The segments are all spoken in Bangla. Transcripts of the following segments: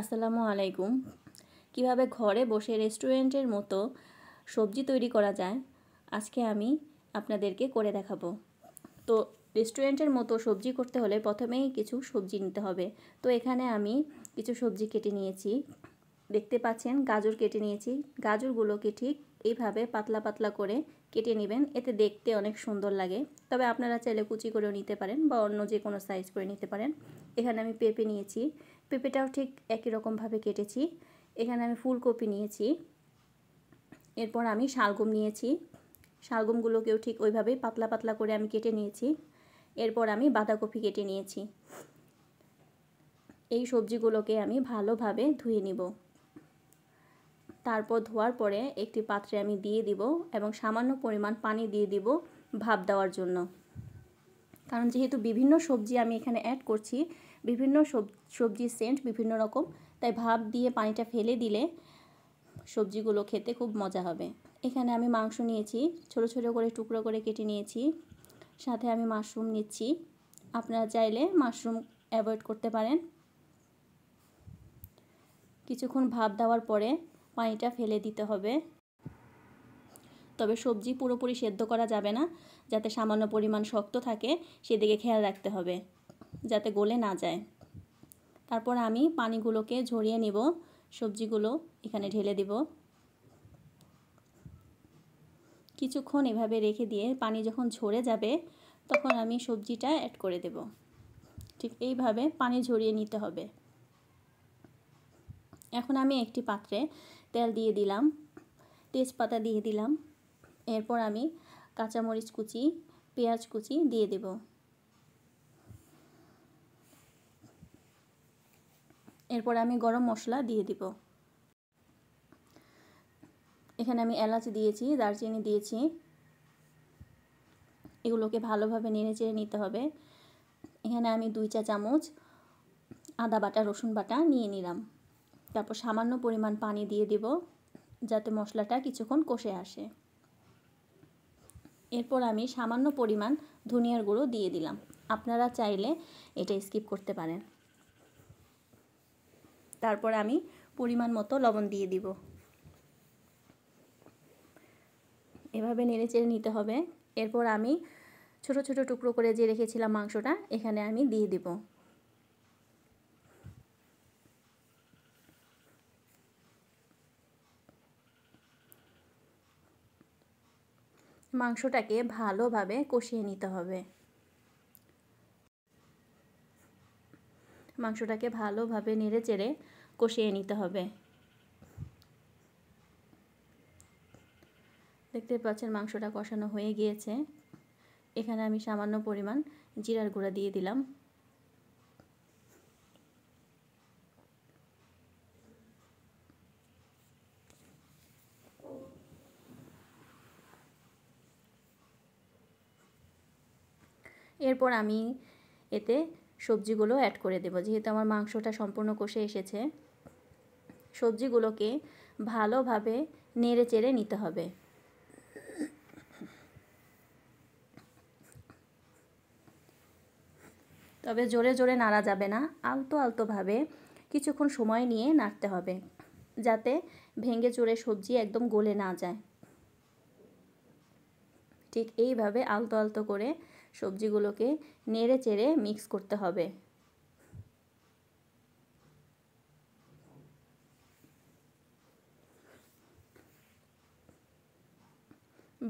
আসসালামু আলাইকুম। কিভাবে ঘরে বসে রেস্টুরেন্টের মতো সবজি তৈরি করা যায় আজকে আমি আপনাদেরকে করে দেখাবো। তো রেস্টুরেন্টের মতো সবজি করতে হলে প্রথমেই কিছু সবজি নিতে হবে। তো এখানে আমি কিছু সবজি কেটে নিয়েছি। দেখতে পাচ্ছেন গাজর কেটে নিয়েছি। গাজরগুলোকে ঠিক এইভাবে পাতলা পাতলা করে কেটে নেবেন, এতে দেখতে অনেক সুন্দর লাগে। তবে আপনারা চাইলে কুচি করেও নিতে পারেন বা অন্য যে কোনো সাইজ করে নিতে পারেন। এখানে আমি পেঁপে নিয়েছি, পেঁপেটাও ঠিক একই রকমভাবে কেটেছি। এখানে আমি ফুলকপি নিয়েছি, এরপর আমি শালগম নিয়েছি। শালগমগুলোকেও ঠিক ওইভাবেই পাতলা পাতলা করে আমি কেটে নিয়েছি। এরপর আমি বাঁধাকপি কেটে নিয়েছি। এই সবজিগুলোকে আমি ভালোভাবে ধুয়ে নিব। তারপর ধোয়ার পরে একটি পাত্রে আমি দিয়ে দিব এবং সামান্য পরিমাণ পানি দিয়ে দিব ভাপ দেওয়ার জন্য। কারণ যেহেতু বিভিন্ন সবজি আমি এখানে অ্যাড করছি, বিভিন্ন সবজির সেন্ট বিভিন্ন রকম, তাই ভাপ দিয়ে পানিটা ফেলে দিলে সবজিগুলো খেতে খুব মজা হবে। এখানে আমি মাংস নিয়েছি, ছোট ছোট করে টুকরো করে কেটে নিয়েছি। সাথে আমি মাশরুম নিচ্ছি। আপনারা চাইলে মাশরুম অ্যাভয়েড করতে পারেন। কিছুক্ষণ ভাপ দেওয়ার পরে পানিটা ফেলে দিতে হবে। তবে সবজি পুরোপুরি সেদ্ধ করা যাবে না, যাতে সামান্য পরিমাণ শক্ত থাকে সেদিকে খেয়াল রাখতে হবে, যাতে গলে না যায়। তারপর আমি পানিগুলোকে ঝরিয়ে নিব, সবজিগুলো এখানে ঢেলে দিব। কিছুক্ষণ এভাবে রেখে দিয়ে পানি যখন ঝরে যাবে তখন আমি সবজিটা অ্যাড করে দেব। ঠিক এইভাবে পানি ঝরিয়ে নিতে হবে। এখন আমি একটি পাত্রে তেল দিয়ে দিলাম, তেজপাতা দিয়ে দিলাম। এরপর আমি কাঁচামরিচ কুচি, পেঁয়াজ কুচি দিয়ে দেব। এরপর আমি গরম মশলা দিয়ে দিব। এখানে আমি এলাচ দিয়েছি, দারচিনি দিয়েছি। এগুলোকে ভালোভাবে নেড়েচেড়ে নিতে হবে। এখানে আমি 2 চা চামচ আদা বাটা রসুন বাটা নিয়ে নিলাম। তারপর সামান্য পরিমাণ পানি দিয়ে দিব, যাতে মশলাটা কিছুক্ষণ কষে আসে। এরপর আমি সামান্য পরিমাণ ধনিয়ার গুঁড়ো দিয়ে দিলাম। আপনারা চাইলে এটা স্কিপ করতে পারেন। তারপর আমি পরিমাণ মতো লবণ দিয়ে দিব। এভাবে নেড়েচেড়ে নিতে হবে। এরপর আমি ছোট ছোট টুকরো করে যে রেখেছিলাম মাংসটা এখানে আমি দিয়ে দিব। মাংসটাকে ভালোভাবে কষিয়ে নিতে হবে। মাংসটাকে ভালোভাবে নেড়েচেড়ে কষিয়ে নিতে হবে। দেখতে পাচ্ছেন মাংসটা কষানো হয়ে গিয়েছে। এখানে আমি সামান্য পরিমাণ জিরার গুঁড়া দিয়ে দিলাম। এরপর আমি এতে সবজিগুলো অ্যাড করে দেব। যেহেতু আমার মাংসটা সম্পূর্ণ কষে এসেছে, সবজিগুলোকে ভালোভাবে নেড়েচেড়ে নিতে হবে। তবে জোরে জোরে নাড়া যাবে না, আলতো আলতোভাবে কিছুক্ষণ সময় নিয়ে নাড়তে হবে, যাতে ভেঙে চুরে সবজি একদম গলে না যায়। ঠিক এইভাবে আলতো আলতো করে সবজিগুলোকে নেড়ে চেড়ে মিক্স করতে হবে।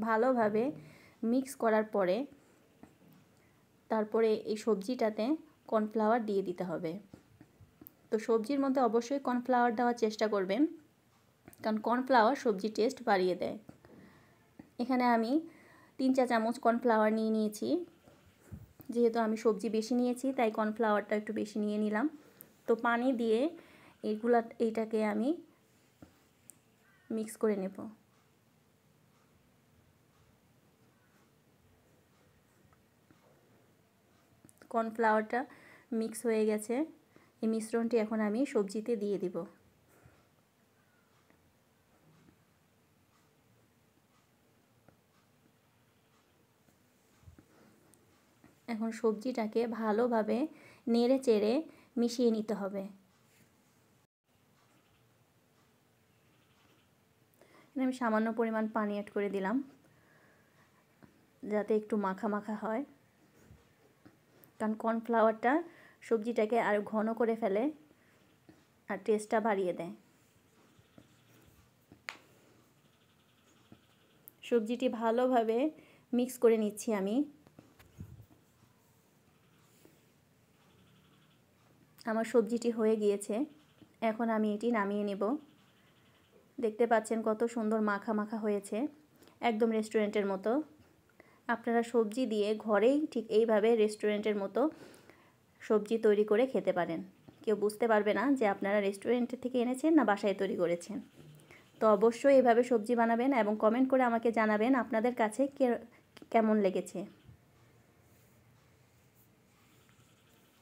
ভালোভাবে মিক্স করার পরে তারপরে এই সবজিটাতে কর্নফ্লাওয়ার দিয়ে দিতে হবে। তো সবজির মধ্যে অবশ্যই কর্নফ্লাওয়ার দেওয়ার চেষ্টা করবেন, কারণ কর্নফ্লাওয়ার সবজির টেস্ট বাড়িয়ে দেয়। এখানে আমি 3 চা চামচ কর্নফ্লাওয়ার নিয়ে নিয়েছি। যেহেতু আমি সবজি বেশি নিয়েছি তাই কর্নফ্লাওয়ারটা একটু বেশি নিয়ে নিলাম। তো পানি দিয়ে এইটাকে আমি মিক্স করে নেব। কর্নফ্লাওয়ারটা মিক্স হয়ে গেছে। এই মিশ্রণটি এখন আমি সবজিতে দিয়ে দিব। এখন সবজিটাকে ভালোভাবে নেড়ে চেড়ে মিশিয়ে নিতে হবে। আমি সামান্য পরিমাণ পানি অ্যাড করে দিলাম যাতে একটু মাখা মাখা হয়, কারণ কর্নফ্লাওয়ারটা সবজিটাকে আরও ঘন করে ফেলে আর টেস্টটা বাড়িয়ে দেয়। সবজিটি ভালোভাবে মিক্স করে নিচ্ছি আমি। আমার সবজিটি হয়ে গিয়েছে, এখন আমি এটি নামিয়ে নেব। দেখতে পাচ্ছেন কত সুন্দর মাখা মাখা হয়েছে, একদম রেস্টুরেন্টের মতো। আপনারা সবজি দিয়ে ঘরেই ঠিক এইভাবে রেস্টুরেন্টের মতো সবজি তৈরি করে খেতে পারেন। কেউ বুঝতে পারবে না যে আপনারা রেস্টুরেন্ট থেকে এনেছেন না বাসায় তৈরি করেছেন। তো অবশ্যই এইভাবে সবজি বানাবেন এবং কমেন্ট করে আমাকে জানাবেন আপনাদের কাছে কেমন লেগেছে।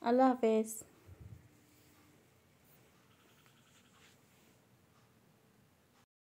আল্লাহ হাফেজ।